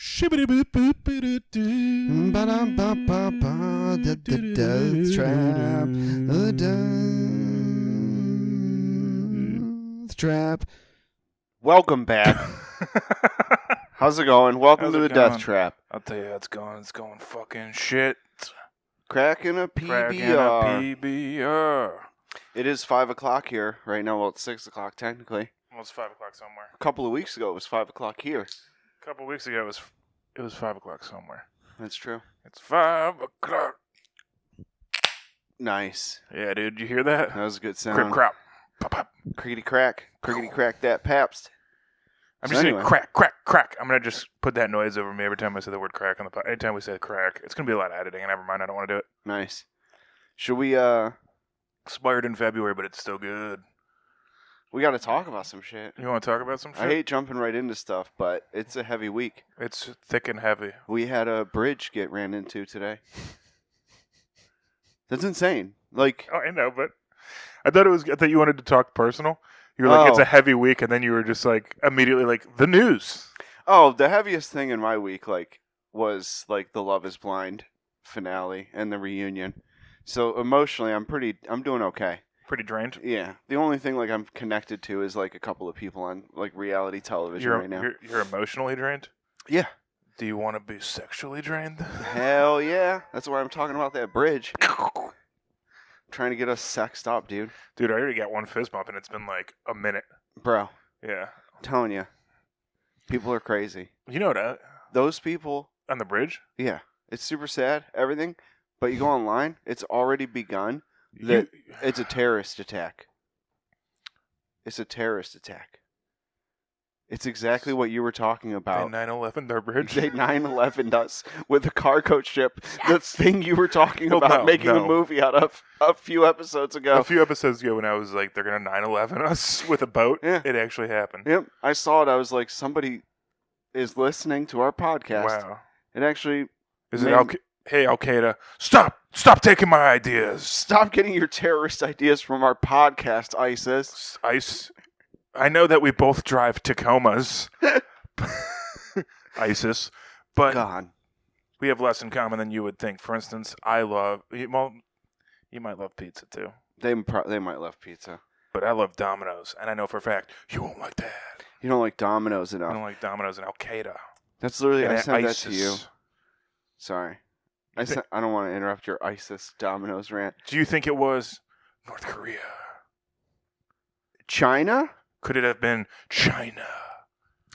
Ba-dum-ba-ba-ba, the death trap, the death trap. Welcome back. How's it going? Welcome to the Death Trap. I'll tell you how it's going. It's going fucking shit. Cracking a PBR. PBR. It is 5 o'clock here right now. Well, it's 6 o'clock technically. Well, it's 5 o'clock somewhere. A couple of weeks ago, it was 5 o'clock here. A couple of weeks ago, it was 5 o'clock somewhere. That's true. It's 5 o'clock. Nice. Yeah, dude. You hear that? That was a good sound. Crip crap. Pop pop. Crickety crack. Crickety crack that Pabst. I'm just saying crack, crack, crack. I'm going to just put that noise over me every time I say the word crack on the pod. Anytime we say crack, it's going to be a lot of editing. And never mind, I don't want to do it. Nice. Should we, Expired in February, but it's still good. we got to talk about some shit. You want to talk about some shit? I hate jumping right into stuff, but it's a heavy week. It's thick and heavy. We had a bridge get ran into today. That's insane. Like, Oh, I know, but I thought you wanted to talk personal. You were like, it's a heavy week, and then you were just like, immediately like, the news. oh, the heaviest thing in my week, like, was like the Love Is Blind finale and the reunion. So emotionally, I'm doing okay. Pretty drained. Yeah. The only thing like I'm connected to is like a couple of people on like reality television right now. You're emotionally drained? Yeah. Do you want to be sexually drained? Hell yeah. That's why I'm talking about that bridge. Trying to get us sexed up, dude. Dude, I already got one fist bump, and it's been like a minute. Bro. Yeah. I'm telling you. People are crazy. You know that? Those people. On the bridge? Yeah. It's super sad, everything. But you go online, it's already begun. It's a terrorist attack. It's a terrorist attack. It's exactly what you were talking about. They 9/11 their bridge? They 9/11'd us with a cargo ship. Yes. The thing you were talking about making a movie out of a few episodes ago. A few episodes ago when I was like, they're going to 9/11 us with a boat. Yeah. It actually happened. Yep. I saw it. I was like, somebody is listening to our podcast. Wow. It actually... Is it Hey, Al-Qaeda, stop taking my ideas. Stop getting your terrorist ideas from our podcast, ISIS. I know that we both drive Tacomas, ISIS, but God. We have less in common than you would think. For instance, you might love pizza too. They might love pizza. But I love Domino's, and I know for a fact you won't like that. You don't like Domino's enough. I don't like Domino's and Al-Qaeda. That's literally, I sent ISIS. that to you. Sorry. I don't want to interrupt your ISIS Domino's rant. Do you think it was North Korea? China? Could it have been China?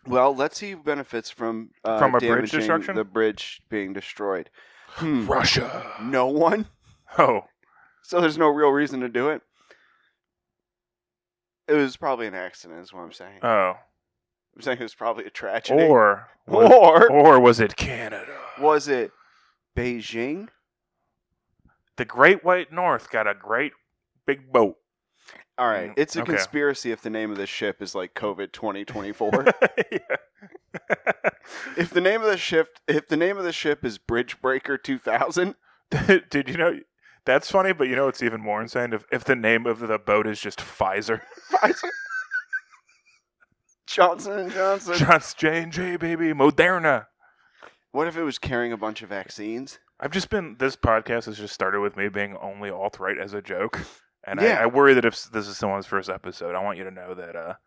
Well, let's see who benefits from a bridge destruction? The bridge being destroyed. Russia. No one? Oh. So there's no real reason to do it? It was probably an accident is what I'm saying. Oh. I'm saying it was probably a tragedy. Or was it Canada? Was it Beijing? The Great White North got a great big boat. All right, it's a conspiracy if the name of this ship is like COVID 2024. If the name of the ship is Bridge Breaker 2000, did you know that's funny? But you know it's even more insane if the name of the boat is just Pfizer. Pfizer. Johnson & Johnson. J&J, baby. Moderna. What if it was carrying a bunch of vaccines? This podcast has just started with me being only alt-right as a joke. And I worry that if this is someone's first episode, I want you to know that,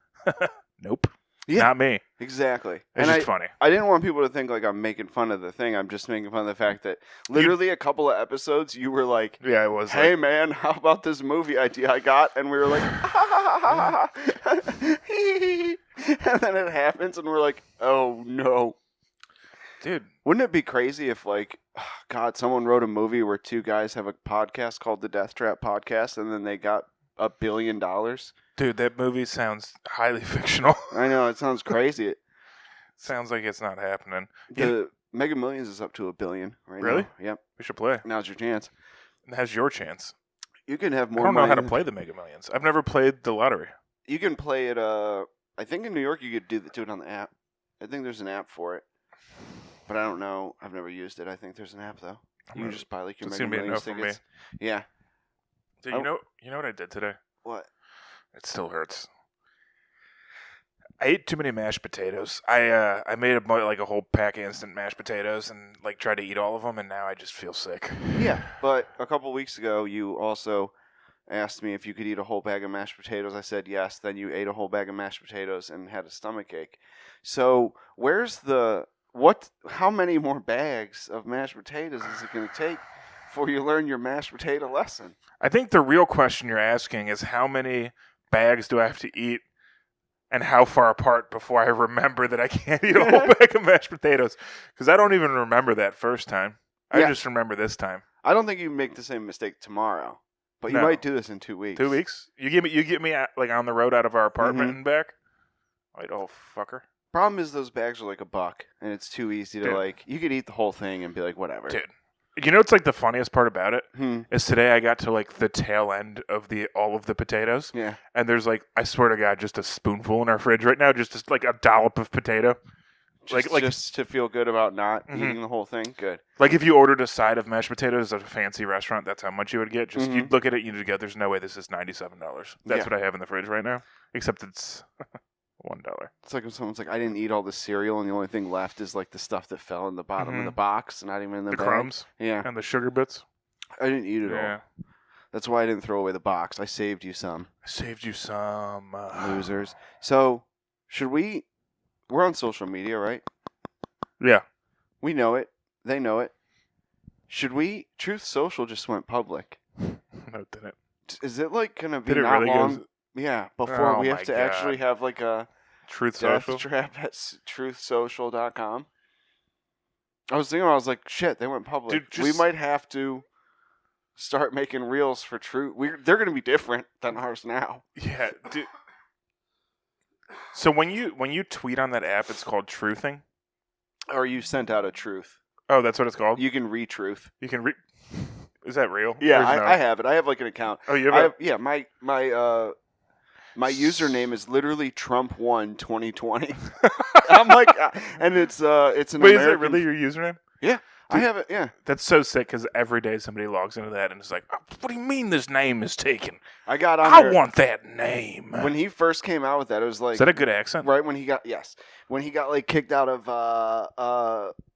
nope. Yeah. Not me. Exactly. It's just funny. I didn't want people to think like I'm making fun of the thing. I'm just making fun of the fact that literally a couple of episodes you were like, yeah, it was hey man, how about this movie idea I got? And we were like, and then it happens and we're like, oh no. Dude. Wouldn't it be crazy if like, God, someone wrote a movie where two guys have a podcast called the Death Trap Podcast and then they got $1 billion? Dude, that movie sounds highly fictional. I know, it sounds crazy. It sounds like it's not happening. The Mega Millions is up to $1 billion right really? now. Yep. We should play. Now's your chance. Now's your chance. You can have more I don't know money. how to play the Mega Millions. I've never played the lottery. You can play it, I think in New York you could do it on the app. I think there's an app for it. But I don't know. I've never used it. I think there's an app, though. You can just buy like your Mega Millions tickets. Yeah. Dude, you know what I did today? What? It still hurts. I ate too many mashed potatoes. I made a whole pack of instant mashed potatoes and like tried to eat all of them, and now I just feel sick. Yeah, but a couple weeks ago, you also asked me if you could eat a whole bag of mashed potatoes. I said yes. Then you ate a whole bag of mashed potatoes and had a stomach ache. So how many more bags of mashed potatoes is it going to take before you learn your mashed potato lesson? I think the real question you're asking is how many bags do I have to eat and how far apart before I remember that I can't eat a whole bag of mashed potatoes. Because I don't even remember that first time. I just remember this time. I don't think you make the same mistake tomorrow, but you might do this in 2 weeks. 2 weeks? You get me like on the road out of our apartment and back? Like, oh, fucker. Problem is those bags are like $1, and it's too easy to you could eat the whole thing and be like, whatever. Dude. You know what's like the funniest part about it? Is today I got to like the tail end of all of the potatoes. Yeah. And there's like, I swear to God, just a spoonful in our fridge right now, just like a dollop of potato. Just to feel good about not eating the whole thing? Good. Like if you ordered a side of mashed potatoes at a fancy restaurant, that's how much you would get. Just you'd look at it, you'd go, there's no way this is $97. That's what I have in the fridge right now. Except it's $1. It's like when someone's like, I didn't eat all the cereal, and the only thing left is like the stuff that fell in the bottom of the box, not even in the bag. Crumbs. Yeah. And the sugar bits. I didn't eat it all. That's why I didn't throw away the box. I saved you some. Losers. So, we're on social media, right? Yeah. We know it. They know it. Truth Social just went public. No, it didn't. Is it like going to be Did it not really long? Yeah, before we have to actually have like a Truth death Social trap at truthsocial.com. I was like, shit, they went public. Dude, we might have to start making reels for Truth. They're going to be different than ours now. Yeah, dude. So when you tweet on that app, it's called truthing? Or you sent out a truth. Oh, that's what it's called? You can retruth. You can Is that real? Yeah, I have it. I have like an account. Oh, you have it? Yeah, my username is literally Trump1 2020. I'm like, and it's an Wait, American. is that really your username? Yeah, dude, I have it. Yeah, that's so sick because every day somebody logs into that and is like, oh, "What do you mean this name is taken? I got on. I want that name." When he first came out with that, it was like, is that a good accent? Right when he got like kicked out of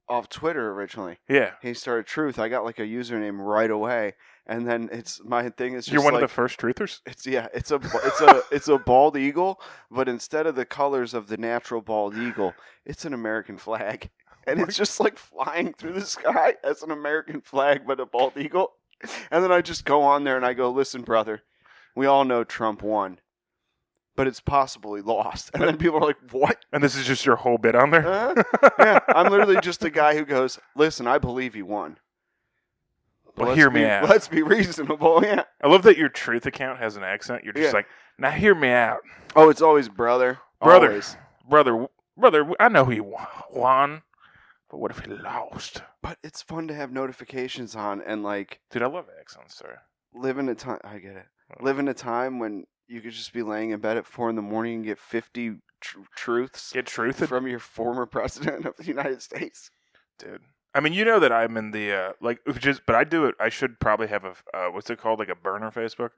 off Twitter originally. Yeah, he started Truth. I got like a username right away. And then my thing is just you're one like, of the first truthers. It's a bald eagle, but instead of the colors of the natural bald eagle, it's an American flag, and it's just like flying through the sky as an American flag, but a bald eagle. And then I just go on there and I go, listen, brother, we all know Trump won, but it's possibly lost. And then people are like, what? And this is just your whole bit on there? Yeah, I'm literally just a guy who goes, listen, I believe he won. Well, hear me out. Let's be reasonable, yeah. I love that your truth account has an accent. You're just like, now hear me out. Oh, it's always brother. Always. Brother, I know he won, but what if he lost? But it's fun to have notifications on and like... Dude, I love accents, sorry. Live in a time... I get it. Live in a time when you could just be laying in bed at 4 a.m. and get 50 truths. Get truthed? From your former president of the United States. Dude. I mean, you know that I'm in the, but I do it. I should probably have a, what's it called? Like a burner Facebook?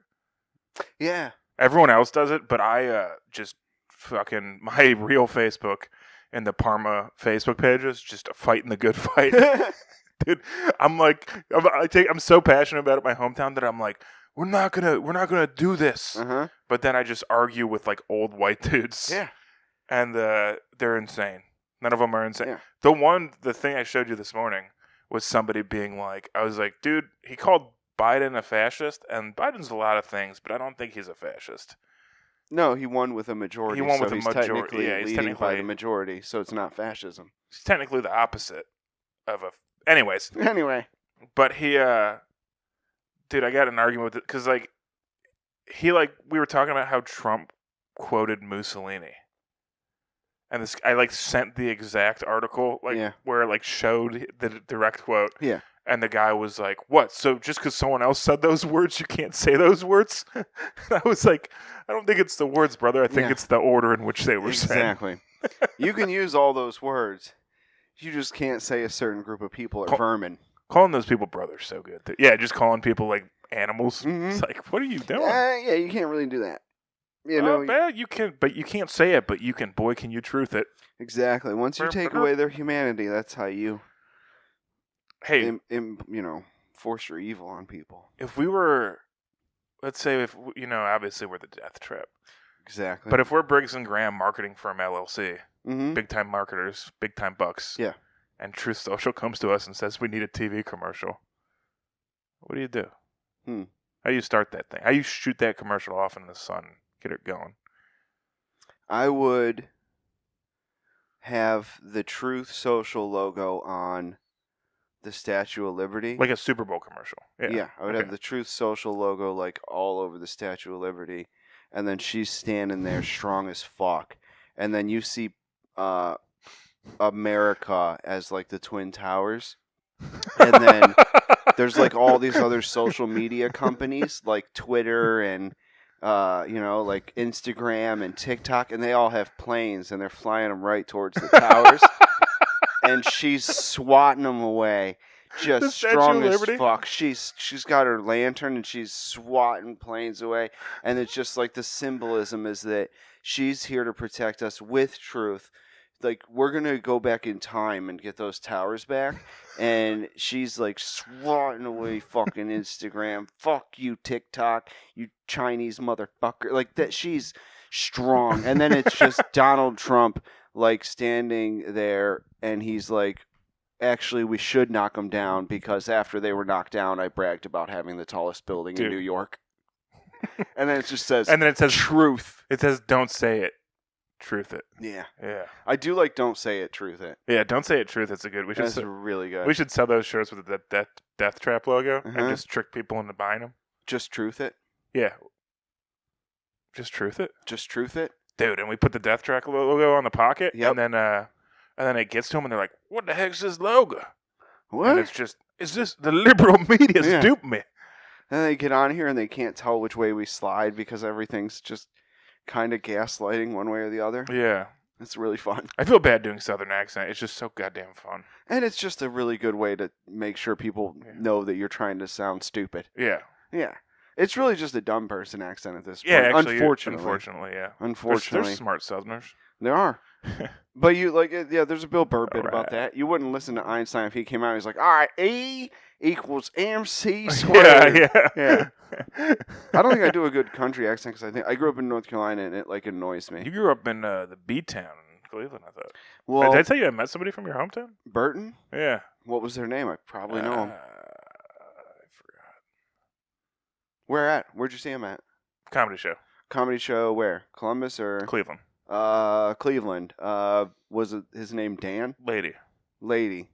Yeah. Everyone else does it, but I just fucking, my real Facebook and the Parma Facebook page is just a fighting the good fight. Dude, I'm like, I'm so passionate about it in my hometown that I'm like, we're not gonna do this. Uh-huh. But then I just argue with like old white dudes. Yeah. And they're insane. None of them are insane. Yeah. The thing I showed you this morning was somebody being like, I was like, dude, he called Biden a fascist, and Biden's a lot of things, but I don't think he's a fascist. No, he won with a majority. He won with a majority. Yeah, he's leading by the majority, so it's not fascism. He's technically the opposite of a... Anyways. Anyway. But he, dude, I got an argument with it, because, like, we were talking about how Trump quoted Mussolini. And I sent the exact article, where it showed the direct quote. Yeah. And the guy was like, "What? So just because someone else said those words, you can't say those words?" And I was like, "I don't think it's the words, brother. I think it's the order in which they were said." Exactly. You can use all those words. You just can't say a certain group of people are vermin. Calling those people brothers so good. Yeah, just calling people like animals. Mm-hmm. It's like, what are you doing? Yeah, you can't really do that. You know, you can, but you can't say it. But you can. Boy, can you truth it? exactly. Once you take away their humanity, that's how you, hey, force your evil on people. if we were, let's say, if obviously we're the death trap. Exactly. But if we're Briggs and Graham marketing firm LLC, mm-hmm. big time marketers, big time bucks. Yeah. And Truth Social comes to us and says we need a TV commercial. What do you do? How do you start that thing? How do you shoot that commercial off in the sun? Get it going. I would have the Truth Social logo on the Statue of Liberty. Like a Super Bowl commercial. Yeah, I would have the Truth Social logo like all over the Statue of Liberty. And then she's standing there strong as fuck. And then you see America as like the Twin Towers. And then there's like all these other social media companies like Twitter and like Instagram and TikTok, and they all have planes and they're flying them right towards the towers. And she's swatting them away, just strong as fuck. She's got her lantern and she's swatting planes away, and it's just like the symbolism is that she's here to protect us with truth. Like, we're gonna go back in time and get those towers back, and she's like swatting away fucking Instagram. Fuck you, TikTok, you Chinese motherfucker. Like that, she's strong. And then it's just Donald Trump like standing there, and he's like, actually, we should knock them down because after they were knocked down, I bragged about having the tallest building in New York. And then it just says, and then it says truth. It says, don't say it. Truth it. Yeah. Yeah. I do like don't say it, truth it. Yeah, don't say it, truth. It's a good. That's really good. We should sell those shirts with the death trap logo and just trick people into buying them. Just truth it. Yeah. Just truth it. Just truth it, dude. And we put the death trap logo on the pocket. Yep. And then it gets to them and they're like, "What the heck's this logo?" What? And it's just, is this the liberal media duping me? And they get on here and they can't tell which way we slide because everything's just kind of gaslighting one way or the other. Yeah. It's really fun. I feel bad doing Southern accent. It's just so goddamn fun. And it's just a really good way to make sure people know that you're trying to sound stupid. Yeah. Yeah. It's really just a dumb person accent at this point. Yeah, actually, Unfortunately, yeah. Unfortunately. There's smart Southerners. There are. But there's a Bill Burr bit about that. You wouldn't listen to Einstein if he came out and he's like, all right, E equals MC squared. Yeah. I don't think I do a good country accent because I think I grew up in North Carolina and it like annoys me. You grew up in the B-town in Cleveland, I thought. Well, did I tell you I met somebody from your hometown? Burton? Yeah. What was their name? I probably know him. I forgot. Where at? Where'd you see him at? Comedy show. Comedy show where? Columbus or? Cleveland. Cleveland. Was it his name Dan? Lady.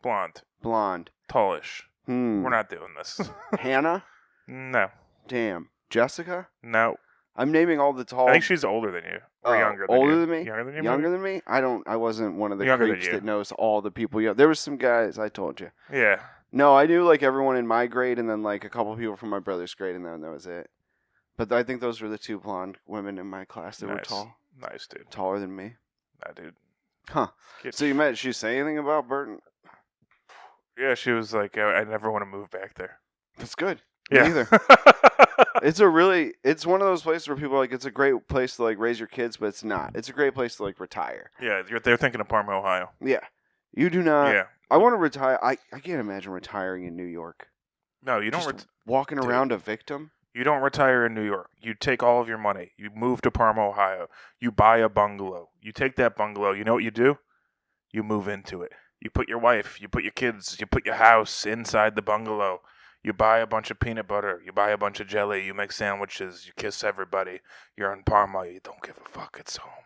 Blonde. Tallish. We're not doing this. Hannah? No. Damn. Jessica? No. I'm naming all the tall. I think she's older than you. Or younger than you. Older than me? Younger than you? Younger than me? I wasn't one of the Younger creeps that knows all the people. There was some guys, I told you. Yeah. No, I knew like everyone in my grade and then like a couple people from my brother's grade and then that was it. But I think those were the two blonde women in my class that were tall. Nice, dude. Taller than me. Nah, dude. Huh. So did she say anything about Burton? Yeah, she was like, I never want to move back there. That's good. Yeah. Me either. It's one of those places where people are like, it's a great place to like raise your kids, but it's not. It's a great place to like retire. Yeah, they're thinking of Parma, Ohio. Yeah. You do not. Yeah. I want to retire. I can't imagine retiring in New York. No, you don't. Just walking around a victim. You don't retire in New York. You take all of your money. You move to Parma, Ohio. You buy a bungalow. You take that bungalow. You know what you do? You move into it. You put your wife, you put your kids, you put your house inside the bungalow. You buy a bunch of peanut butter. You buy a bunch of jelly. You make sandwiches. You kiss everybody. You're in Parma. You don't give a fuck. It's home.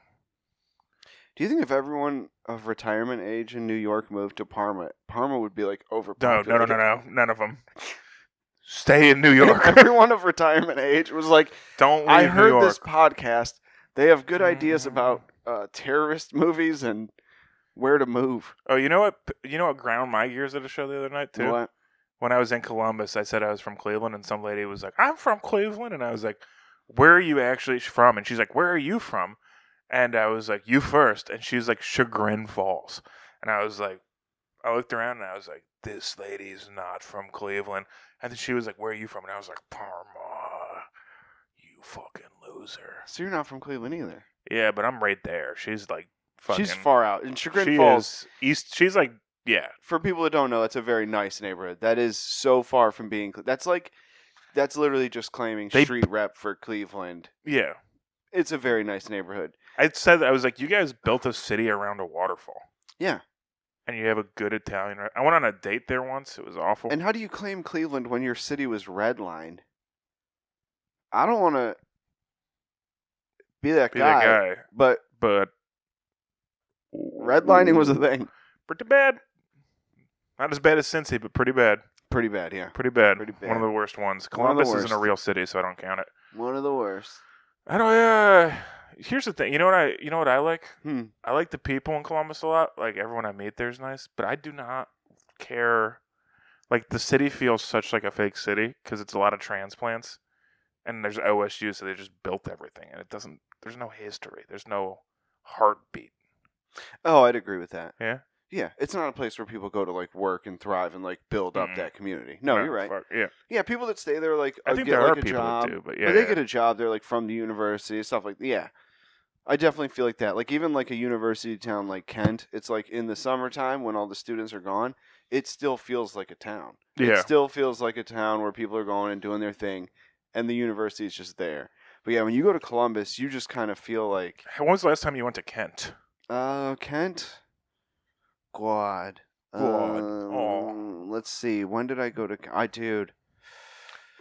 Do you think if everyone of retirement age in New York moved to Parma, Parma would be like overpopulated? No. None of them. Stay in New York. Everyone of retirement age was like, don't leave I heard New York. this podcast. They have good ideas about terrorist movies and where to move. Oh, you know what? You know what ground my gears at a show the other night too? What? When I was in Columbus, I said I was from Cleveland, and some lady was like, "I'm from Cleveland," and I was like, "Where are you actually from?" And she's like, "Where are you from?" And I was like, "You first," and she's like, "Chagrin Falls," and I was like, I looked around and I was like, "This lady's not from Cleveland," and then she was like, "Where are you from?" And I was like, "Parma." You fucking loser. So you're not from Cleveland either. Yeah, but I'm right there. She's like fucking. She's far out. In Chagrin She Falls, is east. She's like, yeah. for people that don't know, it's a very nice neighborhood. That is so far from being. That's literally just claiming street rep for Cleveland. Yeah. It's a very nice neighborhood. I said that I was like, you guys built a city around a waterfall. Yeah. And you have a good Italian. I went on a date there once. It was awful. And how do you claim Cleveland when your city was redlined? I don't want to be that guy. But redlining was a thing. Pretty bad. Not as bad as Cincy, but pretty bad. Pretty bad, yeah. Pretty bad. Pretty bad. One of the worst ones. One of the Columbus isn't a worst. real city, so I don't count it. One of the worst. I don't. Here's the thing. You know what I like? I like the people in Columbus a lot. Like everyone I meet there is nice, but I do not care. Like the city feels such like a fake city because it's a lot of transplants, and there's OSU, so they just built everything, and it doesn't. There's no history. There's no heartbeat. Oh, I'd agree with that. Yeah. Yeah, it's not a place where people go to like work and thrive and like build up that community. No, you're right. Yeah. Yeah, people that stay there like I think get there like are a people job, that do, but yeah, they get a job. They're like from the university, stuff like yeah. I definitely feel like that. Like even like a university town like Kent, it's like in the summertime when all the students are gone, it still feels like a town. Yeah. It still feels like a town where people are going and doing their thing, and the university is just there. But yeah, when you go to Columbus, you just kind of feel like. When was the last time you went to Kent? Kent. God. Let's see. When did I go to? Dude.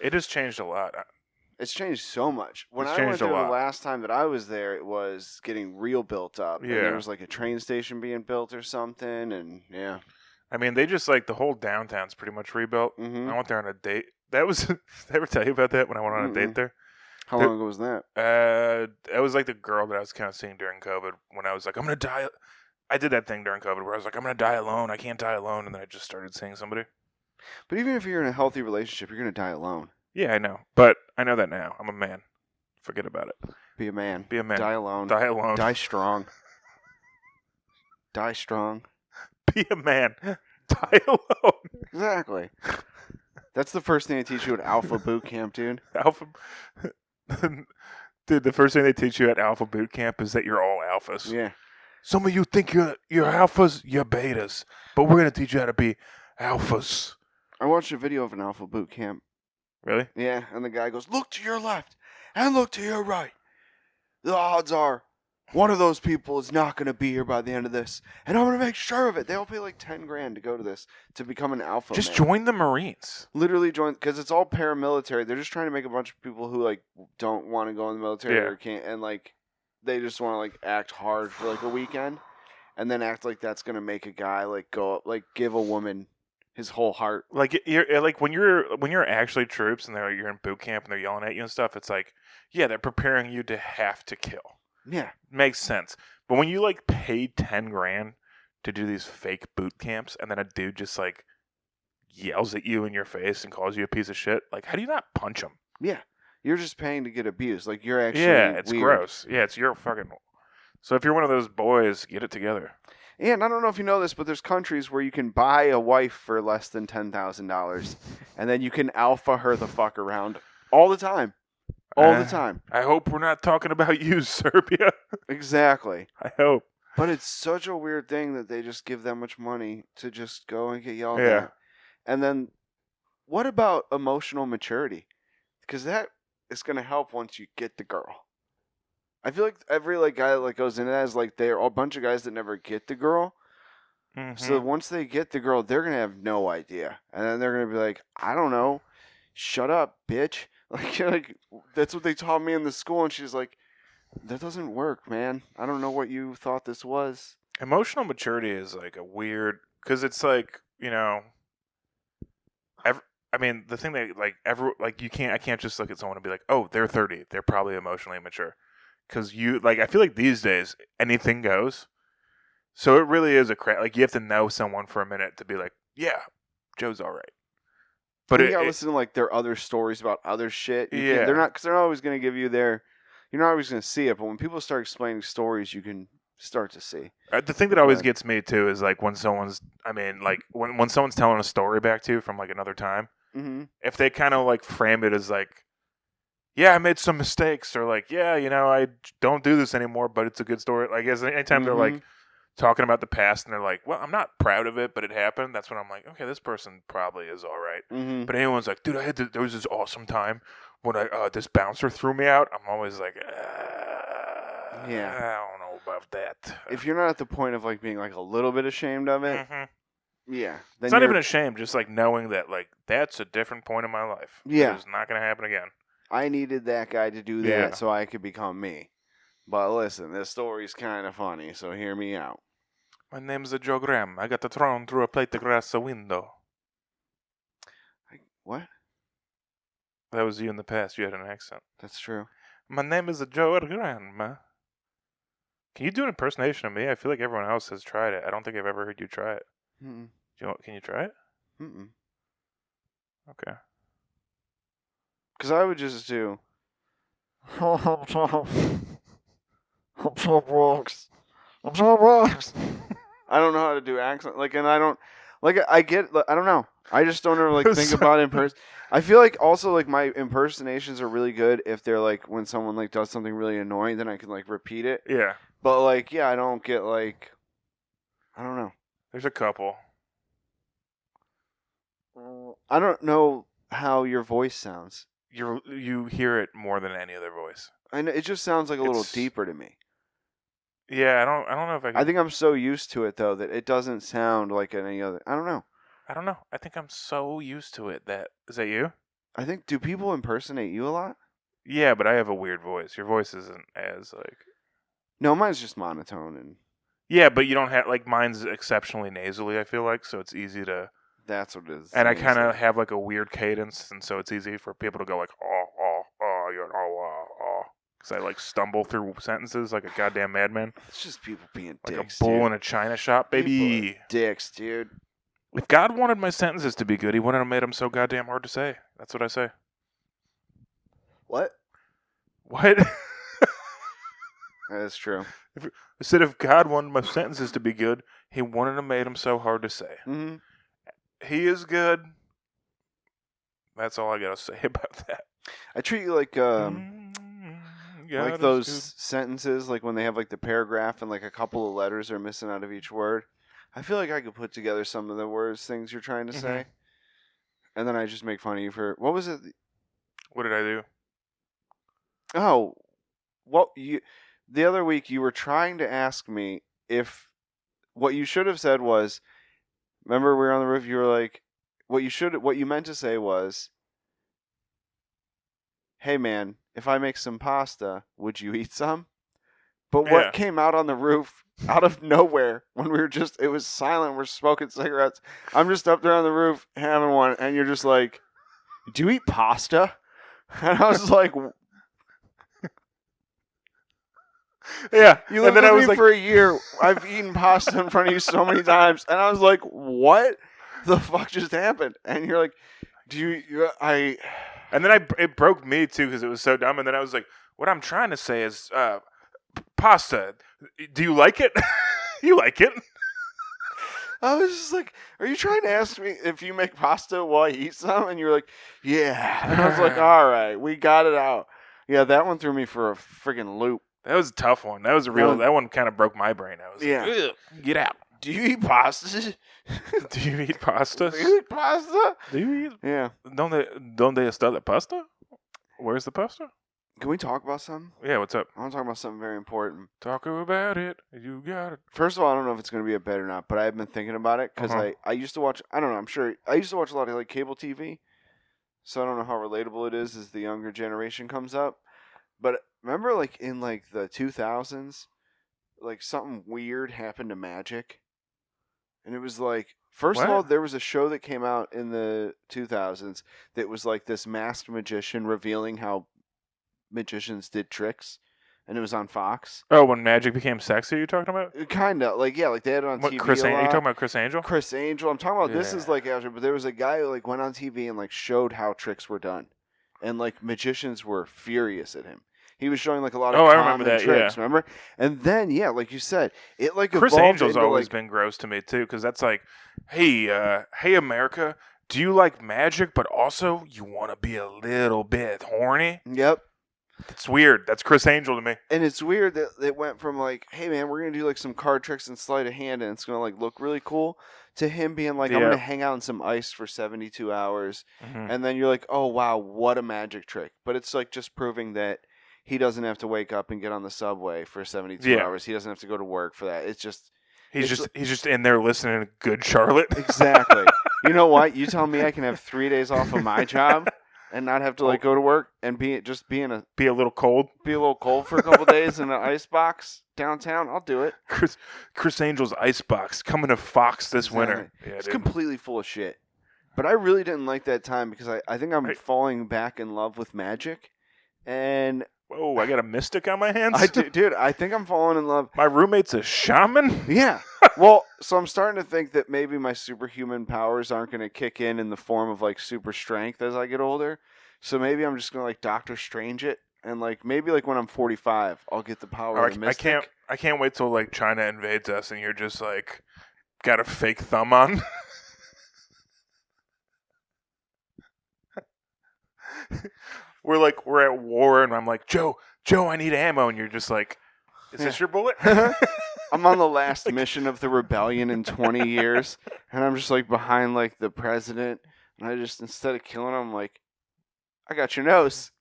It has changed a lot. It's changed so much. When It's I went changed a there the lot. last time that I was there, it was getting real built up. And Yeah. there was like a train station being built or something, and yeah. I mean, they just like the whole downtown's pretty much rebuilt. Mm-hmm. I went there on a date. That was. Did I ever tell you about that when I went on a date there? How long ago was that? It was like the girl that I was kind of seeing during COVID when I was like, I'm gonna die. I did that thing during COVID where I was like, I'm gonna die alone. I can't die alone, and then I just started seeing somebody. But even if you're in a healthy relationship, you're gonna die alone. Yeah, I know, but I know that now. I'm a man. Forget about it. Be a man. Be a man. Die alone. Die alone. Die strong. Die strong. Be a man. Die alone. Exactly. That's the first thing they teach you at Alpha Boot Camp, dude. Alpha. Dude, the first thing they teach you at Alpha Boot Camp is that you're all alphas. Yeah. Some of you think you're alphas, you're betas, but we're gonna teach you how to be alphas. I watched a video of an Alpha Boot Camp. Really? Yeah, and the guy goes, look to your left and look to your right. The odds are one of those people is not going to be here by the end of this, and I'm going to make sure of it. They all pay like $10,000 to go to this to become an alpha. Just man. join the Marines. Literally join, because it's all paramilitary. They're just trying to make a bunch of people who like don't want to go in the military or can't, and like they just want to like act hard for like a weekend, and then act like that's going to make a guy like go up, like give a woman his whole heart. Like you're like when you're actually troops and you're in boot camp and they're yelling at you and stuff. It's like, yeah, they're preparing you to have to kill. Yeah, makes sense. But when you like pay $10,000 to do these fake boot camps, and then a dude just like yells at you in your face and calls you a piece of shit, like how do you not punch him? Yeah, you're just paying to get abused. Like you're actually it's weird. gross. Yeah, it's your fucking. So if you're one of those boys, get it together. And I don't know if you know this, but there's countries where you can buy a wife for less than $10,000, and then you can alpha her the fuck around all the time. All the time. I hope we're not talking about you, Serbia. Exactly. I hope. But it's such a weird thing that they just give that much money to just go and get yelled Yeah. at. And then, what about emotional maturity? Because that is going to help once you get the girl. I feel like every like guy that like goes into that is like they're a bunch of guys that never get the girl. Mm-hmm. So once they get the girl, they're gonna have no idea, and then they're gonna be like, "I don't know, shut up, bitch." Like that's what they taught me in the school, and she's like, "That doesn't work, man. I don't know what you thought this was." Emotional maturity is like a weird, because it's like, you know, I mean, the thing that I can't just look at someone and be like, oh, they're 30, they're probably emotionally immature. Because I feel like these days, anything goes. So it really is like, you have to know someone for a minute to be like, yeah, Joe's all right. But you gotta listen to like their other stories about other shit. They're not, because they're not always gonna give you you're not always gonna see it. But when people start explaining stories, you can start to see. The thing that always gets me too is like when someone's, when someone's telling a story back to you from like another time, mm-hmm. if they kind of like frame it as like, yeah, I made some mistakes, or like, yeah, I don't do this anymore, but it's a good story. Like, anytime they're like talking about the past and they're like, well, I'm not proud of it, but it happened. That's when I'm like, okay, this person probably is all right. Mm-hmm. But anyone's like, dude, there was this awesome time when this bouncer threw me out. I'm always like, yeah, I don't know about that. If you're not at the point of like being like a little bit ashamed of it, yeah, then it's not even a shame. Just like knowing that like that's a different point in my life. Yeah, it's not gonna happen again. I needed that guy to do that so I could become me. But listen, this story's kind of funny, so hear me out. My name's Joe Graham. I got thrown through a plate of glass a window. What? That was you in the past. You had an accent. That's true. My name is Joe Graham. Can you do an impersonation of me? I feel like everyone else has tried it. I don't think I've ever heard you try it. Mm-mm. Can you try it? Mm-mm. Okay. Because I would just do... I'm so Brooks. I'm so Brooks. I don't know how to do accent. Like, and I don't... Like, I get... I don't know. I just don't ever, like, think about I feel like, also, like, my impersonations are really good if they're, like, when someone, like, does something really annoying, then I can, like, repeat it. Yeah. But, like, yeah, I don't get, like... I don't know. There's a couple. I don't know how your voice sounds. You hear it more than any other voice. I know, it just sounds like a little deeper to me. Yeah, I don't know if I can... I think I'm so used to it, though, that it doesn't sound like any other... I don't know. I think I'm so used to it that... Is that you? I think... Do people impersonate you a lot? Yeah, but I have a weird voice. Your voice isn't as, like... No, mine's just monotone and... Yeah, but you don't have... Like, mine's exceptionally nasally, I feel like, so it's easy to... That's what it is. And I kind of have, like, a weird cadence, and so it's easy for people to go, like, because I, like, stumble through sentences like a goddamn madman. It's just people being like dicks, a bull dude. in a china shop, baby. Dicks, dude. If God wanted my sentences to be good, he wouldn't have made them so goddamn hard to say. That's what I say. What? What? That's true. I said if God wanted my sentences to be good, he wouldn't have made them so hard to say. Mm-hmm. He is good. That's all I gotta say about that. I treat you like those sentences, like when they have like the paragraph and like a couple of letters are missing out of each word. I feel like I could put together some of the things you're trying to say, and then I just make fun of you for what was it? What did I do? Oh, the other week you were trying to ask me if what you should have said was. Remember, we were on the roof. You were like, what you meant to say was, "Hey, man, if I make some pasta, would you eat some?" But what came out on the roof, out of nowhere, when we were it was silent. We're smoking cigarettes. I'm just up there on the roof having one, and you're just like, "Do you eat pasta?" And I was like. Yeah, you lived with me for a year. I've eaten pasta in front of you so many times, and I was like, "What the fuck just happened?" And you're like, "Do you?" And then it broke me too because it was so dumb. And then I was like, "What I'm trying to say is, pasta. Do you like it? You like it?" I was just like, "Are you trying to ask me if you make pasta while I eat some?" And you're like, "Yeah." And I was like, "All right, we got it out." Yeah, that one threw me for a friggin' loop. That was a tough one. That was that one kind of broke my brain. I was like, get out. Do you eat pasta? Do you eat pasta? Do you eat pasta? Do you eat? Yeah. Don't they start the pasta? Where's the pasta? Can we talk about something? Yeah, what's up? I want to talk about something very important. Talk about it. You got it. First of all, I don't know if it's going to be a bet or not, but I've been thinking about it because I used to watch, I don't know, I'm sure, I used to watch a lot of like cable TV, so I don't know how relatable it is as the younger generation comes up. But remember, like, in, like, the 2000s, like, something weird happened to magic? And it was, like, first of all, there was a show that came out in the 2000s that was, like, this masked magician revealing how magicians did tricks. And it was on Fox. Oh, when magic became sexy, you're talking about? Kind of. Like, yeah, like, they had it on TV Chris a lot. You talking about Chris Angel? Chris Angel. I'm talking about, this is, like, after, but there was a guy who, like, went on TV and, like, showed how tricks were done. And, like, magicians were furious at him. He was showing, like, a lot of common tricks, remember? And then, yeah, like you said, it, like, Chris evolved Angel's into, always like, been gross to me, too, because that's like, hey, America, do you like magic, but also you want to be a little bit horny? Yep. It's weird. That's Chris Angel to me. And it's weird that it went from like, hey man, we're gonna do like some card tricks and sleight of hand, and it's gonna like look really cool, to him being like, I'm Yeah. gonna hang out in some ice for 72 hours, Mhm. and then you're like, oh wow, what a magic trick. But it's like just proving that he doesn't have to wake up and get on the subway for 72 Yeah. hours. He doesn't have to go to work for that. It's just He's It's- just in there listening to Good Charlotte. exactly. You know what? You tell me I can have 3 days off of my job and not have to like go to work and be a Be a little cold. little cold for a couple days in an ice box downtown. I'll do it. Chris Angel's Icebox coming to Fox this winter. Yeah, It's dude. completely full of shit. But I really didn't like that time because I think I'm falling back in love with magic. And Whoa, I got a mystic on my hands? dude, I think I'm falling in love. My roommate's a shaman? Yeah. Well, so I'm starting to think that maybe my superhuman powers aren't going to kick in the form of like super strength as I get older. So maybe I'm just going to like Doctor Strange it. And like maybe like when I'm 45, I'll get the power of the mystic. I can't wait till like China invades us and you're just like got a fake thumb on. we're at war and I'm like, Joe, I need ammo, and you're just like, is this your bullet? I'm on the last mission of the rebellion in 20 years, and I'm just like behind like the president, and I just instead of killing him, I'm like, I got your nose.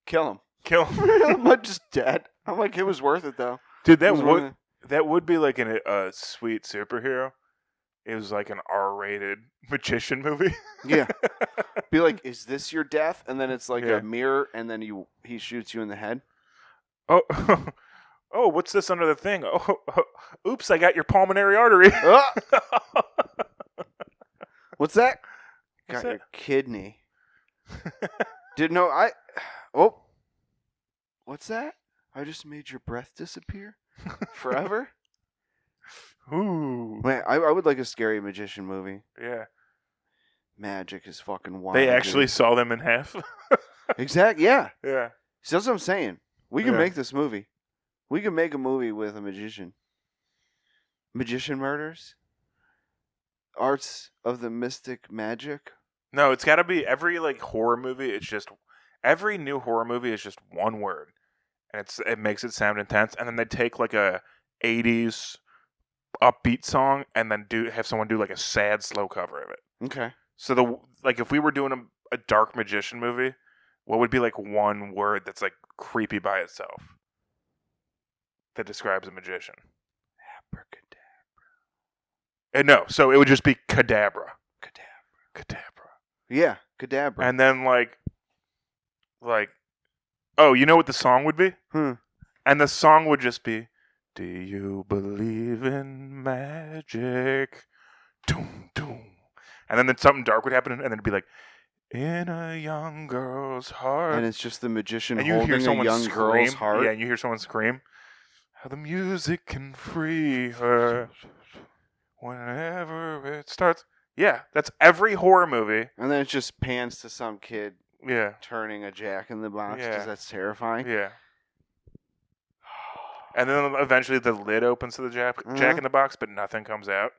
Kill him. Kill him. I'm not just dead. I'm like, it was worth it though. Dude, It was worth it. that would be like a sweet superhero. It was like an R-rated magician movie. Yeah. Be like, is this your death? And then it's like Yeah. a mirror, and then he shoots you in the head. Oh, oh, what's this under the thing? Oh, oops, I got your pulmonary artery. Ah! What's that? What's Got your that? kidney. Did no I? Oh, what's that? I just made your breath disappear forever. Ooh, Man, I would like a scary magician movie. yeah. Magic is fucking wild. They actually saw them in half. Exactly. Yeah. Yeah. See, that's what I'm saying. We can Yeah. make this movie. We can make a movie with a magician. Magician murders. Arts of the mystic magic. No, it's got to be every like horror movie. It's just every new horror movie is just one word, and it makes it sound intense. And then they take like a '80s upbeat song and then have someone do like a sad slow cover of it. Okay. So if we were doing a dark magician movie, what would be like one word that's like creepy by itself that describes a magician? Abracadabra. No, so it would just be cadabra. Cadabra. Yeah, cadabra. And then like, oh, you know what the song would be? And the song would just be, do you believe in magic? Doom, doom. And then something dark would happen, and then it'd be like, in a young girl's heart. And it's just the magician And you hear holding a someone young scream. girl's heart. Yeah, and you hear someone scream. How the music can free her whenever it starts. Yeah, that's every horror movie. And then it just pans to some kid Yeah, turning a jack in the box because Yeah. that's terrifying. yeah. And then eventually the lid opens to the jack in the box, but nothing comes out.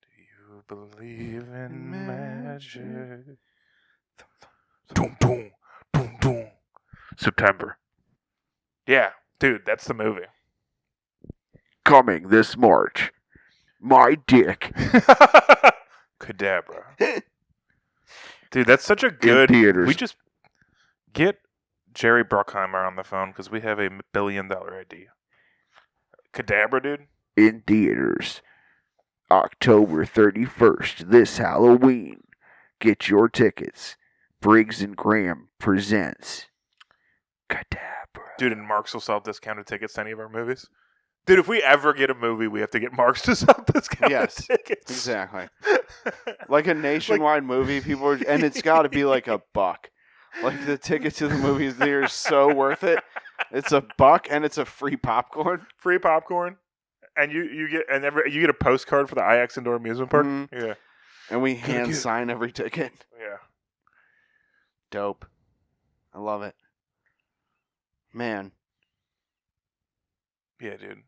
Do you believe in magic? Boom, boom, boom, boom. September. Yeah, dude, that's the movie. Coming this March. My dick. Cadabra. Dude, that's such a good. theaters. We just get Jerry Bruckheimer on the phone because we have a $1 billion idea. Cadabra, dude. In theaters. October 31st, this Halloween. Get your tickets. Briggs and Graham presents Cadabra. Dude, and Marks will sell discounted tickets to any of our movies. Dude, if we ever get a movie, we have to get Marks to sell discounted Yes, tickets. exactly. Like a nationwide movie, people are, and it's got to be like $1. Like the ticket to the movies there is so worth it. It's $1 and it's a free popcorn. Free popcorn, and you get a postcard for the IX Indoor Amusement Park. Mhm. Yeah, And we hand get- sign every ticket. yeah. Dope. I love it. Man, Yeah, dude.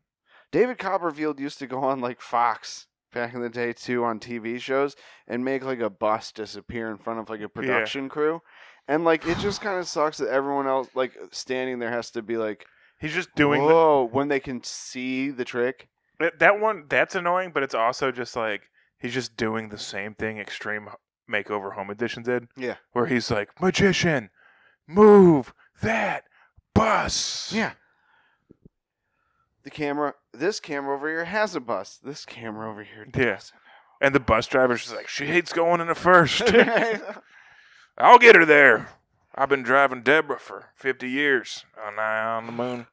David Copperfield used to go on like Fox back in the day too on TV shows and make like a bus disappear in front of like a production crew. And like it just kind of sucks that everyone else like standing there has to be like He's just doing whoa when they can see the trick. that one. That's annoying, but it's also just like he's just doing the same thing Extreme Makeover Home Edition did. Yeah. Where he's like, magician, move that bus. Yeah. This camera over here has a bus. This camera over here doesn't. And the bus driver's just like, she hates going in the first. I'll get her there. I've been driving Deborah for 50 years on Eye on the Moon.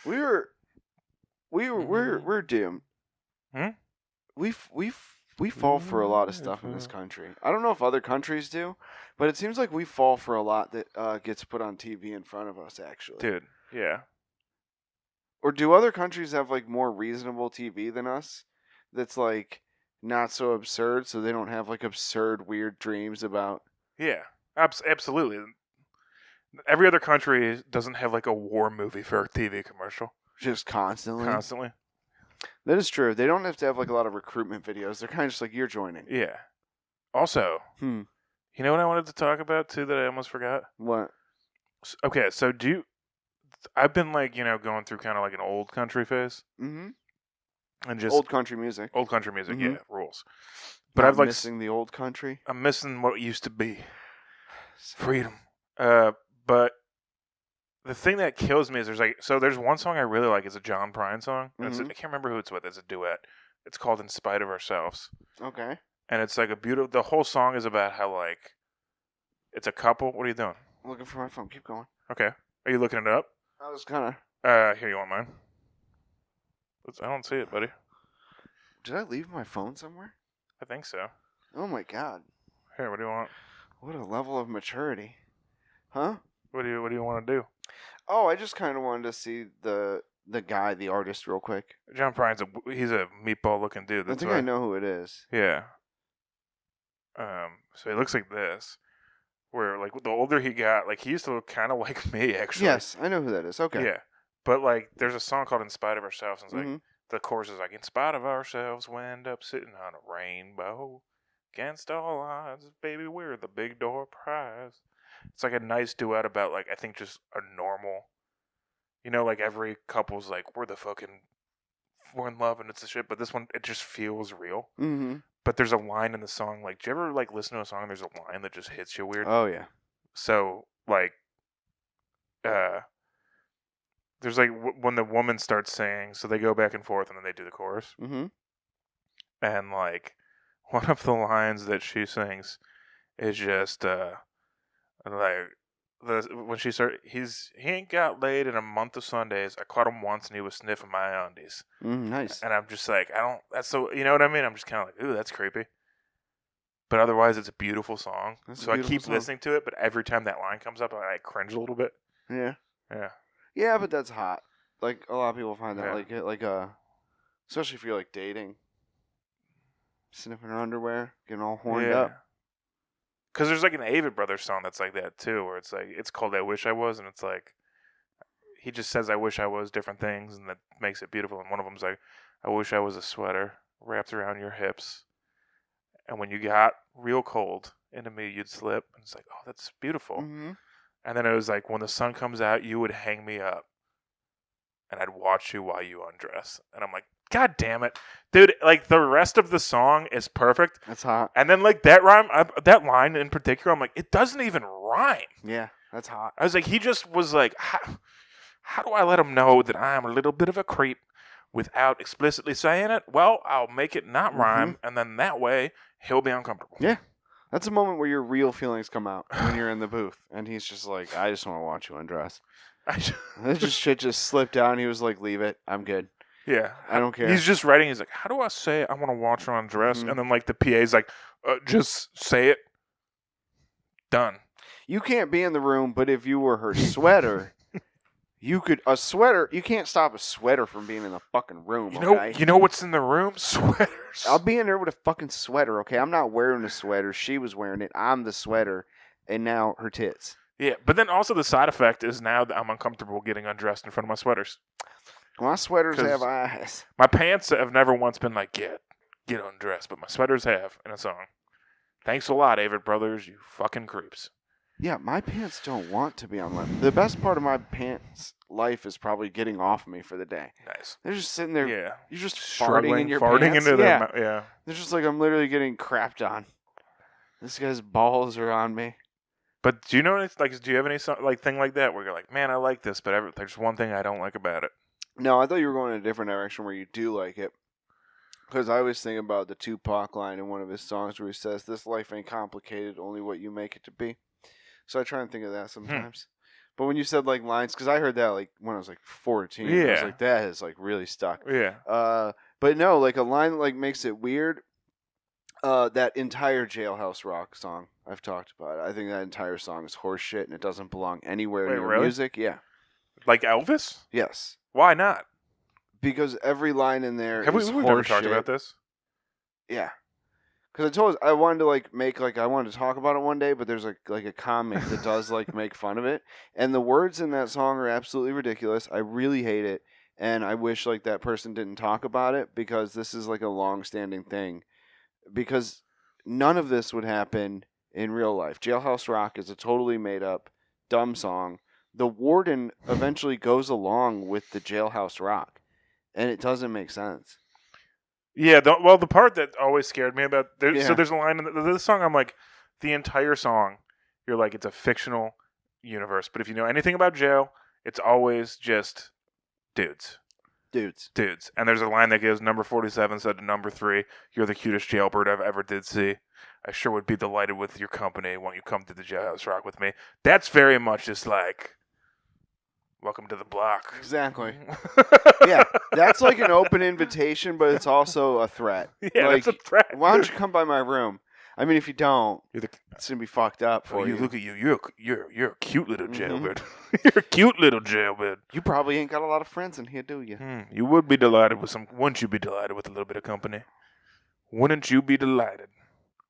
We're doomed. Hmm? We fall for a lot of stuff in this country. I don't know if other countries do, but it seems like we fall for a lot that gets put on TV in front of us, actually. Dude, yeah. Or do other countries have like more reasonable TV than us? That's like not so absurd, so they don't have like absurd, weird dreams about. Yeah, absolutely. Every other country doesn't have like a war movie for a TV commercial. Just constantly. That is true. They don't have to have like a lot of recruitment videos. They're kind of just like, you're joining. Yeah. Also, you know what I wanted to talk about too that I almost forgot? What? Okay, so I've been like, going through kind of like an old country phase. Mm-hmm. And just old country music. Yeah, rules. But Not I've like missing the old country. I'm missing what used to be freedom. But the thing that kills me is there's one song I really like. It's a John Prine song. I can't remember who it's with. It's a duet. It's called "In Spite of Ourselves." Okay. And it's like a beautiful. The whole song is about how like it's a couple. What are you doing? I'm looking for my phone. Keep going. Okay. Are you looking it up? I was kind of. Here, you want mine? I don't see it, buddy. Did I leave my phone somewhere? I think so. Oh my god. Here, what do you want? What a level of maturity. Huh? What do you want to do? Oh, I just kind of wanted to see the guy, the artist, real quick. John Prine's he's a meatball looking dude. I think I know who it is. Yeah. So he looks like this. Where like the older he got, like he used to look kind of like me actually. Yes, I know who that is. Okay. Yeah. But like there's a song called "In Spite of Ourselves," and it's Mhm. like the chorus is like, "In spite of ourselves, we end up sitting on a rainbow. Against all odds, baby, we're the big door prize." It's like a nice duet about like I think just a normal, like every couple's like we're in love and it's a shit, but this one it just feels real. Mm-hmm. But there's a line in the song like, do you ever like listen to a song and there's a line that just hits you weird? Oh yeah. So like, there's like when the woman starts singing, so they go back and forth and then they do the chorus. Mm-hmm. And like one of the lines that she sings is just like when she started, he ain't got laid in a month of Sundays. I caught him once and he was sniffing my undies. Nice. And I'm just like, that's so, you know what I mean? I'm just kind of like, ooh, that's creepy. But otherwise, it's a beautiful song. So I keep listening to it, but every time that line comes up, I cringe a little bit. Yeah. Yeah. Yeah, but that's hot. Like a lot of people find that Yeah. especially if you're like dating, sniffing her underwear, getting all horned up. Because there's like an Avett Brothers song that's like that too, where it's like it's called "I Wish I Was," and it's like he just says "I wish I was" different things, and that makes it beautiful. And one of them's like, "I wish I was a sweater wrapped around your hips, and when you got real cold into me, you'd slip." And it's like, oh, that's beautiful. Mm-hmm. And then it was like, when the sun comes out, you would hang me up, and I'd watch you while you undress. And I'm like, God damn it, dude! Like the rest of the song is perfect. That's hot. And then like that that line in particular, I'm like, it doesn't even rhyme. Yeah, that's hot. I was like, he just was like, how do I let him know that I am a little bit of a creep without explicitly saying it? Well, I'll make it not rhyme, and then that way he'll be uncomfortable. Yeah. That's a moment where your real feelings come out when you're in the booth, and he's just like, I just want to watch you undress. Shit just slipped down. He was like, leave it. I'm good. Yeah. I don't care. He's just writing. He's like, how do I say I want to watch her undress? And then like the PA's like, just say it. Done. You can't be in the room, but if you were her sweater, you can't stop a sweater from being in the fucking room, You know what's in the room? Sweaters. I'll be in there with a fucking sweater, okay? I'm not wearing a sweater. She was wearing it. I'm the sweater, and now her tits. Yeah, but then also the side effect is now that I'm uncomfortable getting undressed in front of my sweaters. My sweaters have eyes. My pants have never once been like, get get undressed, but my sweaters have in a song. Thanks a lot, Avett Brothers, you fucking creeps. Yeah, my pants don't want to be on left. The best part of my pants life is probably getting off me for the day. Nice. They're just sitting there. Yeah. You're just Struggling, farting in your farting pants. into their yeah. mouth. Yeah. They're just like, I'm literally getting crapped on. This guy's balls are on me. But do you know, do you have any thing like that where you're like, man, I like this, but there's one thing I don't like about it? No, I thought you were going in a different direction where you do like it. Because I always think about the Tupac line in one of his songs where he says, "This life ain't complicated, only what you make it to be." So I try and think of that sometimes. But when you said like lines, because I heard that like when I was like 14, I was Yeah. like, that is like really stuck. Yeah. But no, like a line that like makes it weird. That entire Jailhouse Rock song I've talked about. I think that entire song is horseshit and it doesn't belong anywhere Wait, in your really? music. Yeah. Like Elvis? Yes. Why not? Because every line in there Have is we've never talked horseshit. about this? Yeah. Because I wanted to like make like I wanted to talk about it one day, but there's like a comic that does like make fun of it, and the words in that song are absolutely ridiculous. I really hate it, and I wish like that person didn't talk about it because this is like a long-standing thing. Because none of this would happen in real life. Jailhouse Rock is a totally made up, dumb song. The warden eventually goes along with the Jailhouse Rock, and it doesn't make sense. Yeah, the part that always scared me about so Yeah. there's a line in the song. I'm like, the entire song, you're like, it's a fictional universe. But if you know anything about jail, it's always just dudes. Dudes. And there's a line that goes, number 47 said to number 3, "You're the cutest jailbird I've ever did see. I sure would be delighted with your company. Won't you come to the Jailhouse Rock with me?" That's very much just like, welcome to the block. Exactly. Yeah, that's like an open invitation, but it's also a threat. Yeah, like, that's a threat. why don't you come by my room? I mean, if you don't, You're the it's gonna be fucked up Oh, for you. look at you. You're a cute little Mhm. jailbird. You're a cute little jailbird. You probably ain't got a lot of friends in here, do you? You would be delighted with wouldn't you be delighted with a little bit of company? Wouldn't you be delighted?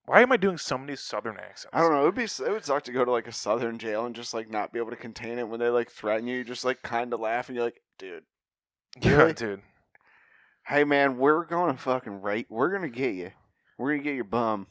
Why am I doing so many southern accents? I don't know. It would suck to go to like a southern jail and just like not be able to contain it when they like threaten you. You just like kind of laugh and you're like, dude, Yeah, really? dude. hey man, we're gonna fucking we're gonna get you. We're gonna get your bum.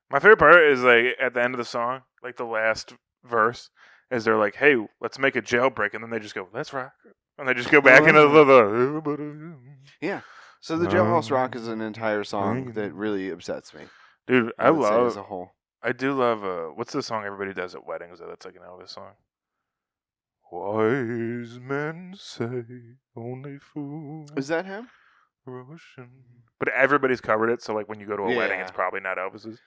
My favorite part is like at the end of the song, like the last verse, is they're like, "Hey, let's make a jailbreak," and then they just go, "Let's rock," and they just go back into the. Yeah. So the Jailhouse Rock is an entire song that really upsets me. Dude, I would say love. as a whole. I do love. What's the song everybody does at weddings? That's like an Elvis song. Wise men say only fools Is that him? rush in. But everybody's covered it, so like when you go to a wedding, Yeah. it's probably not Elvis's.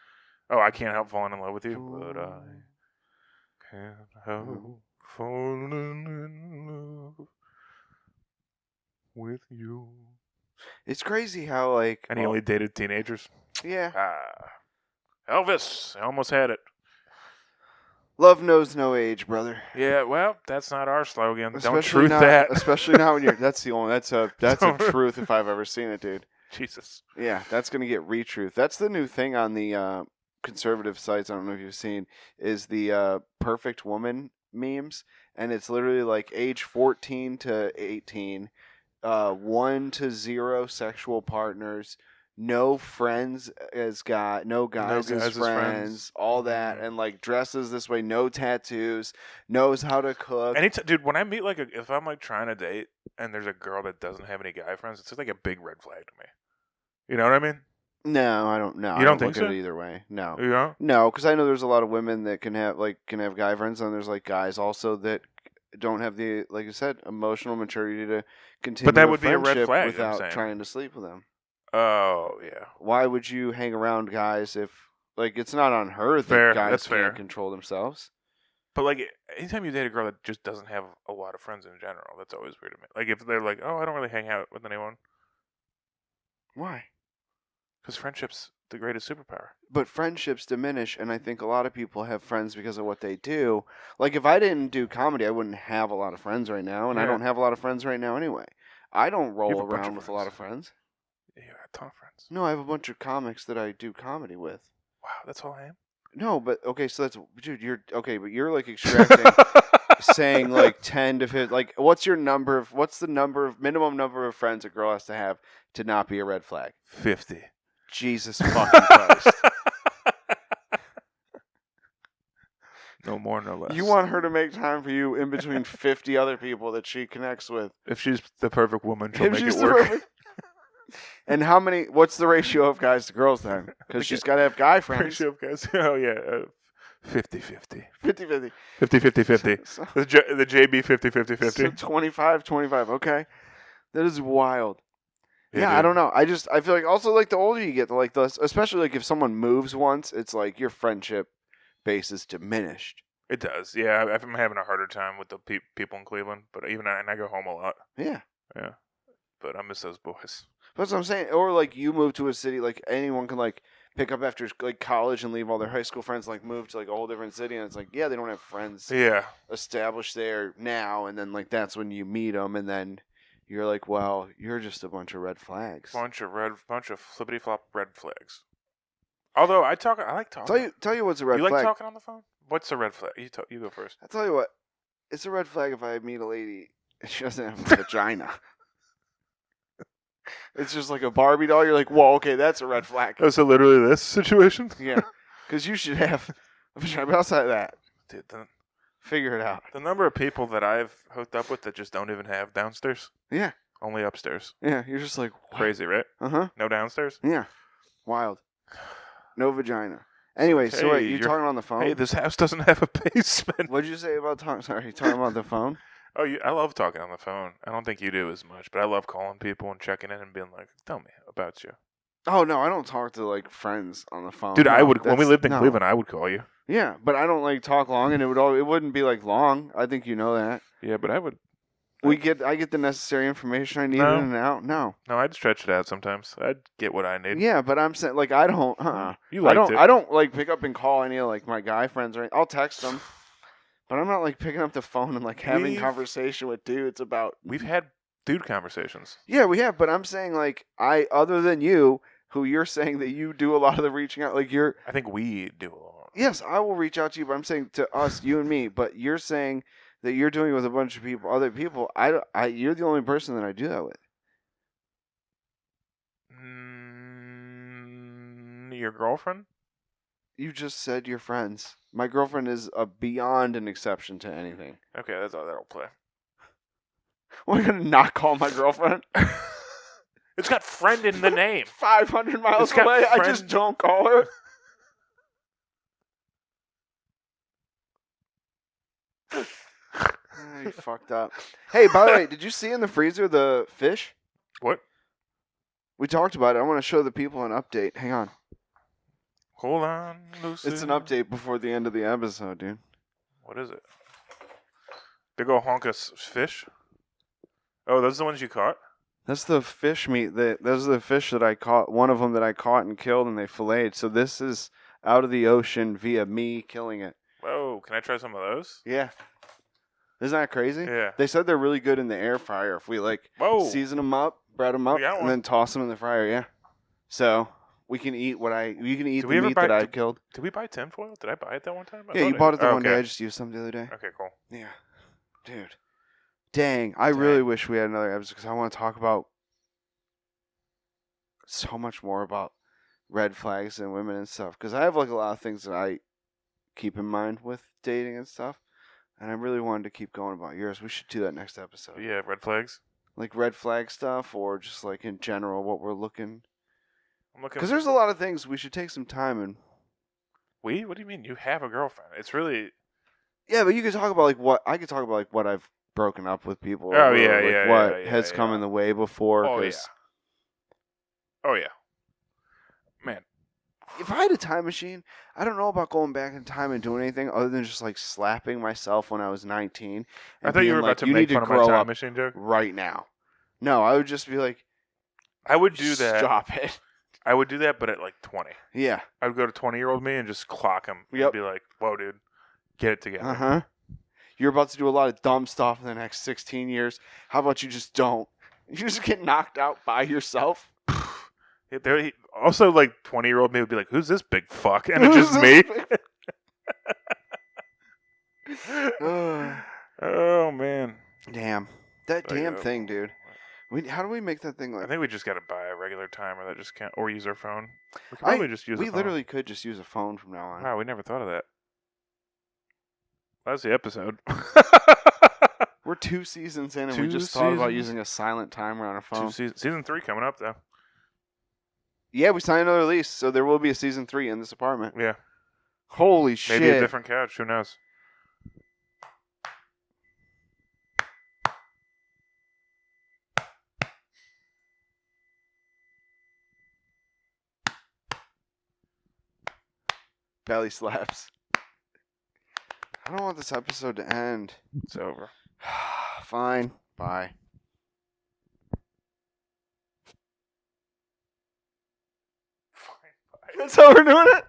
Oh, I can't help falling in love with you, but I can't help falling in love with you. It's crazy how like And he only dated teenagers. yeah. Elvis, I almost had it. Love knows no age, brother. Yeah, well, that's not our slogan. Don't Especially truth not, that. Especially not when you're. That's a Don't- truth if I've ever seen it, dude. Jesus. Yeah, that's gonna get retruth. That's the new thing on the conservative sites. I don't know if you've seen is the perfect woman memes, and it's literally like age 14 to 18, 1 to 0 sexual partners, no friends no guys guys as as friends, friends. all that, and like dresses this way, no tattoos, knows how to cook. Dude, when I meet if I'm like trying to date and there's a girl that doesn't have any guy friends, it's just like a big red flag to me. You know what I mean? No, I don't know. You I don't think look at so? it either way. No. You know? No, because I know there's a lot of women that can have guy friends, and there's like guys also that don't have the, like I said, emotional maturity to continue. that a would be a red friendship flag, I'm without saying. trying to sleep with them. Oh, yeah. Why would you hang around guys if like it's not on her that Fair, guys that's can't fair. control themselves? But like anytime you date a girl that just doesn't have a lot of friends in general, that's always weird to me. Like if they're like, "Oh, I don't really hang out with anyone," Why? because friendship's the greatest superpower. But friendships diminish, and I think a lot of people have friends because of what they do. Like, if I didn't do comedy, I wouldn't have a lot of friends right now, and I Yeah. don't have a lot of friends right now anyway. I don't have roll a bunch around of with a lot of friends. Yeah, you got a ton of friends. No, I have a bunch of comics that I do comedy with. Wow, that's all I am. No, but okay, so that's dude. You're okay, but you're like extracting, saying like 10 to 15. Like, what's the minimum number of friends a girl has to have to not be a red flag? 50. Jesus fucking Christ. No more, no less. You want her to make time for you in between 50 other people that she connects with. If she's the perfect woman, she'll If make she's it the work. perfect- And what's the ratio of guys to girls then? Because she's got to have guy friends. Ratio of guys. Oh, yeah. 50-50. 50-50. 50-50-50. So, The JB 50-50-50. so 25-25. Okay. That is wild. Yeah, I dude. don't know. I feel like also like the older you get, like especially like if someone moves once, it's like your friendship base is diminished. It does. Yeah, I'm having a harder time with the people in Cleveland, but and I go home a lot. Yeah. Yeah. But I miss those boys. That's what I'm saying. Or like you move to a city, like anyone can like pick up after like college and leave all their high school friends, like move to like a whole different city, and it's like they don't have friends Yeah. established there now, and then like that's when you meet them, and then you're like, well, you're just a bunch of red flags. Bunch of flippity flop red flags. Although I like talking. Tell you what's a red you flag. like talking on the phone? What's a red flag? You go first. I'll tell you what, it's a red flag if I meet a lady and she doesn't have a vagina. It's just like a Barbie doll. You're like, whoa, okay, that's a red flag. Oh, so literally this situation? Yeah, because you should have a vagina. But outside of that, Dude, figure it out. the number of people that I've hooked up with that just don't even have downstairs. Yeah, Only upstairs. yeah. You're just like Crazy, right? Uh-huh. No downstairs? Yeah, wild. No vagina. Anyway, so Hey, wait, you're you're- talking on the phone. Hey, this house doesn't have a basement. What'd you say about talking? Sorry, you talking about the phone? Oh, I love talking on the phone. I don't think you do as much, but I love calling people and checking in and being like, "Tell me about you." Oh no, I don't talk to like friends on the phone. Dude, I No, would when we that's- lived in no. Cleveland, I would call you. Yeah, but I don't like talk long, and it wouldn't be like long. I think you know that. Yeah, but I would. I get the necessary information I need No. in and out. No. No, I'd stretch it out sometimes. I'd get what I need. Yeah, but I'm saying like I don't. You liked it. I don't like pick up and call any of like my guy friends or anything. I'll text them, but I'm not like picking up the phone and like having We've- conversation with dudes about. We've had dude conversations. Yeah, we have, but I'm saying like other than you, who you're saying that you do a lot of the reaching out, like you're. I think we do a lot. Yes, I will reach out to you, but I'm saying to us, you and me. But you're saying that you're doing it with a bunch of people, other people. You're the only person that I do that with. Your girlfriend? You just said you're friends. My girlfriend is beyond an exception to anything. Okay, that's all that'll play. Am I gonna not call my girlfriend? It's got friend in the name. 500 miles It's got away. I friend- just don't call her. You fucked up. Hey, by the way, did you see in the freezer the fish? What? We talked about it. I want to show the people an update. Hang on. Hold on, Lucy. It's an update before the end of the episode, dude. What is it? Big ol' honk of fish? Oh, those are the ones you caught? That's the fish meat. Those are the fish that I caught. One of them that I caught and killed, and they filleted. So this is out of the ocean via me killing it. Whoa, can I try some of those? Yeah. Isn't that crazy? Yeah. They said they're really good in the air fryer if we like Whoa. season them up, bread them up, We got and one. then toss them in the fryer. Yeah. So we can eat you can eat Did the we ever meat buy- that I killed. Did we buy tinfoil? Did I buy it that one time? Yeah, you bought it the one day. I Okay. just used some the other day. Okay, cool. Yeah. Dude. Dang. I really wish we had another episode because I want to talk about so much more about red flags and women and stuff. Because I have like a lot of things that I keep in mind with dating and stuff. And I really wanted to keep going about yours. We should do that next episode. Yeah, red flags. Like red flag stuff or just like in general what we're looking. I'm looking. Because there's a lot of things we should take some time and. We? What do you mean? You have a girlfriend? It's really. Yeah, but you could talk about like what I could talk about like what I've broken up with people. Oh, over, yeah, like yeah, what yeah, has yeah, come yeah. in the way before. Oh, yeah. 'cause Oh, yeah. Man. if I had a time machine, I don't know about going back in time and doing anything other than just like slapping myself when I was 19. I and thought you being were about like, to you make need fun to of my grow time up machine joke. right now. No, I would just be like, I would do that. Stop it. I would do that, but at like 20. Yeah. I would go to 20-year-old me and just clock him. Yep. And be like, whoa, dude. Get it together. Uh huh. You're about to do a lot of dumb stuff in the next 16 years. How about you just don't? You just get knocked out by yourself. Also, like 20-year-old me would be like, "Who's this big fuck?" And it's just me. Oh man, Damn. That Like, damn thing, dude. How do we make that thing I like? think we just got to buy a regular timer that just can't, or use our phone. We could probably just use. We a phone. literally could just use a phone from now on. Wow, we never thought of that. That's the episode. We're 2 seasons in, and we 2 just thought about seasons? using a silent timer on a phone. Season 3 coming up though. Yeah, we signed another lease, so there will be a season 3 in this apartment. Yeah, Holy shit! maybe a different couch. Who knows? Belly slaps. I don't want this episode to end. It's over. Fine. Bye. That's how we're doing it.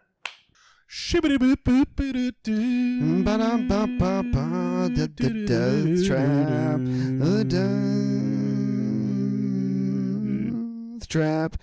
Death trap.